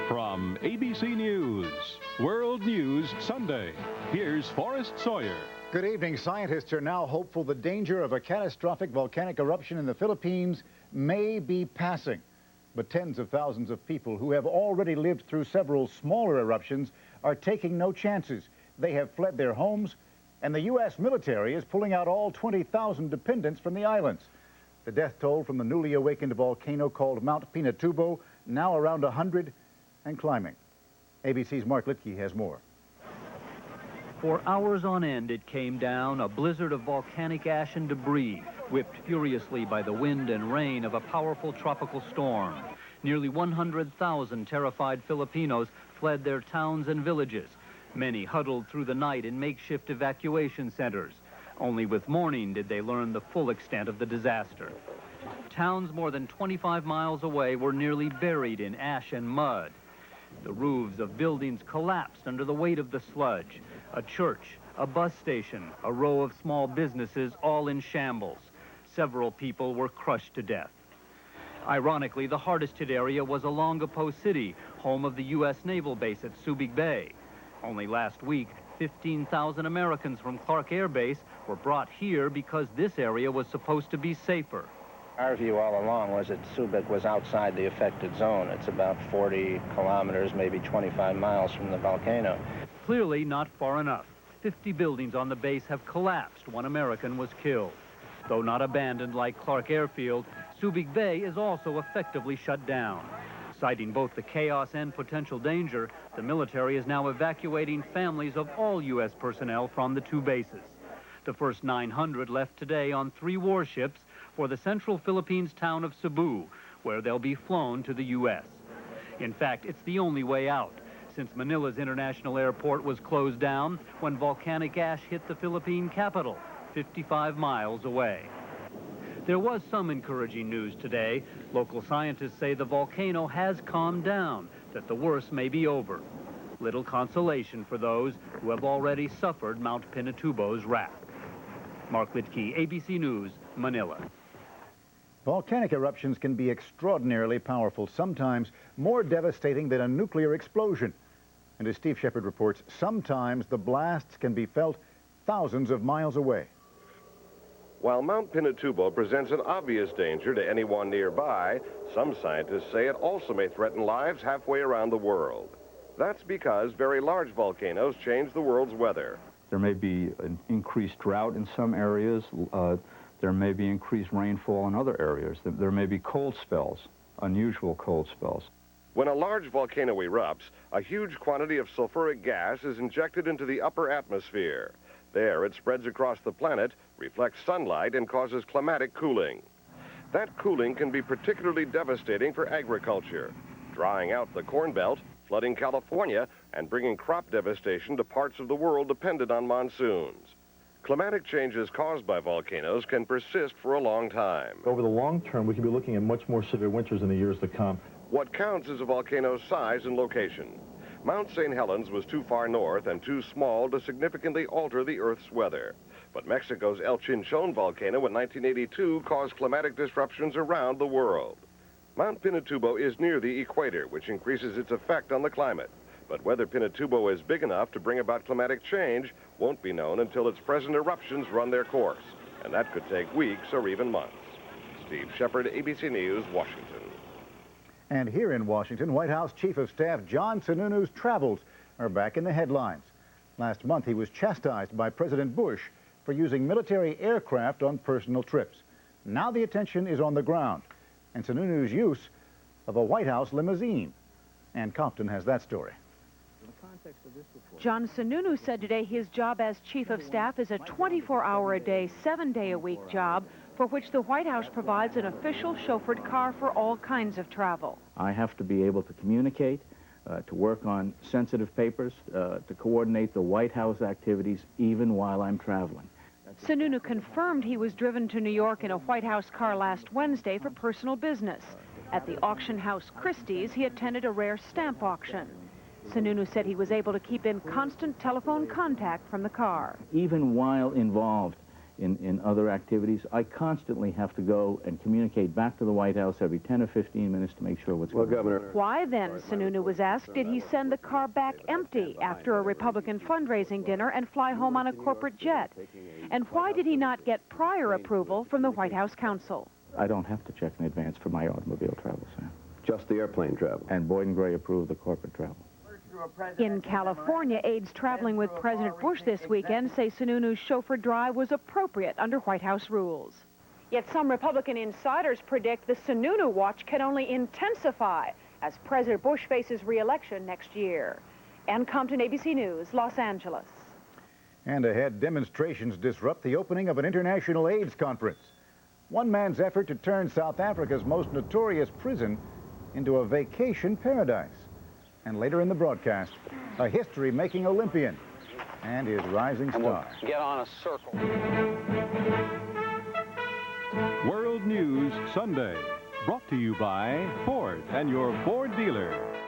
From ABC News, World News Sunday, here's Forrest Sawyer. Good evening. Scientists are now hopeful the danger of a catastrophic volcanic eruption in the Philippines may be passing. But tens of thousands of people who have already lived through several smaller eruptions are taking no chances. They have fled their homes, and the U.S. military is pulling out all 20,000 dependents from the islands. The death toll from the newly awakened volcano called Mount Pinatubo, now around 100 and climbing. ABC's Mark Litke has more. For hours on end it came down, a blizzard of volcanic ash and debris, whipped furiously by the wind and rain of a powerful tropical storm. Nearly 100,000 terrified Filipinos fled their towns and villages. Many huddled through the night in makeshift evacuation centers. Only with morning did they learn the full extent of the disaster. Towns more than 25 miles away were nearly buried in ash and mud. The roofs of buildings collapsed under the weight of the sludge. A church, a bus station, a row of small businesses, all in shambles. Several people were crushed to death. Ironically, the hardest hit area was Olongapo City, home of the U.S. naval base at Subic Bay. Only last week, 15,000 Americans from Clark Air Base were brought here because this area was supposed to be safer. Our view all along was that Subic was outside the affected zone. It's about 40 kilometers, maybe 25 miles from the volcano. Clearly not far enough. 50 buildings on the base have collapsed. One American was killed. Though not abandoned like Clark Airfield, Subic Bay is also effectively shut down. Citing both the chaos and potential danger, the military is now evacuating families of all U.S. personnel from the two bases. The first 900 left today on 3 warships for the central Philippines town of Cebu, where they'll be flown to the U.S. In fact, it's the only way out, since Manila's international airport was closed down when volcanic ash hit the Philippine capital, 55 miles away. There was some encouraging news today. Local scientists say the volcano has calmed down, that the worst may be over. Little consolation for those who have already suffered Mount Pinatubo's wrath. Mark Litke, ABC News, Manila. Volcanic eruptions can be extraordinarily powerful, sometimes more devastating than a nuclear explosion. And as Steve Shepard reports, sometimes the blasts can be felt thousands of miles away. While Mount Pinatubo presents an obvious danger to anyone nearby, some scientists say it also may threaten lives halfway around the world. That's because very large volcanoes change the world's weather. There may be an increased drought in some areas. There may be increased rainfall in other areas. There may be cold spells, unusual cold spells. When a large volcano erupts, a huge quantity of sulfuric gas is injected into the upper atmosphere. There, it spreads across the planet, reflects sunlight, and causes climatic cooling. That cooling can be particularly devastating for agriculture, drying out the Corn Belt, flooding California, and bringing crop devastation to parts of the world dependent on monsoons. Climatic changes caused by volcanoes can persist for a long time. Over the long term, we could be looking at much more severe winters in the years to come. What counts is a volcano's size and location. Mount St. Helens was too far north and too small to significantly alter the Earth's weather. But Mexico's El Chinchon volcano in 1982 caused climatic disruptions around the world. Mount Pinatubo is near the equator, which increases its effect on the climate. But whether Pinatubo is big enough to bring about climatic change won't be known until its present eruptions run their course. And that could take weeks or even months. Steve Shepard, ABC News, Washington. And here in Washington, White House Chief of Staff John Sununu's travels are back in the headlines. Last month, he was chastised by President Bush for using military aircraft on personal trips. Now the attention is on the ground, and Sununu's use of a White House limousine. Ann Compton has that story. John Sununu said today his job as Chief of Staff is a 24-hour-a-day, 7-day-a-week job for which the White House provides an official chauffeured car for all kinds of travel. I have to be able to communicate, to work on sensitive papers, to coordinate the White House activities even while I'm traveling. Sununu confirmed he was driven to New York in a White House car last Wednesday for personal business. At the auction house Christie's, he attended a rare stamp auction. Sununu said he was able to keep in constant telephone contact from the car. Even while involved in other activities. I constantly have to go and communicate back to the White House every 10 or 15 minutes to make sure what's going on. Governor. Why then, Sununu was asked, did he send the car back empty after a Republican fundraising dinner and fly home on a corporate jet? And why did he not get prior approval from the White House counsel? I don't have to check in advance for my automobile travel, Sam. Just the airplane travel. And Boyd and Gray approved the corporate travel. In California, aides traveling with President Bush this weekend say Sununu's chauffeur drive was appropriate under White House rules. Yet some Republican insiders predict the Sununu watch can only intensify as President Bush faces re-election next year. Ann Compton, ABC News, Los Angeles. And ahead, demonstrations disrupt the opening of an international AIDS conference. One man's effort to turn South Africa's most notorious prison into a vacation paradise. And later in the broadcast, a history-making Olympian and his rising star. We'll get on a circle. World News Sunday, brought to you by Ford and your Ford dealer.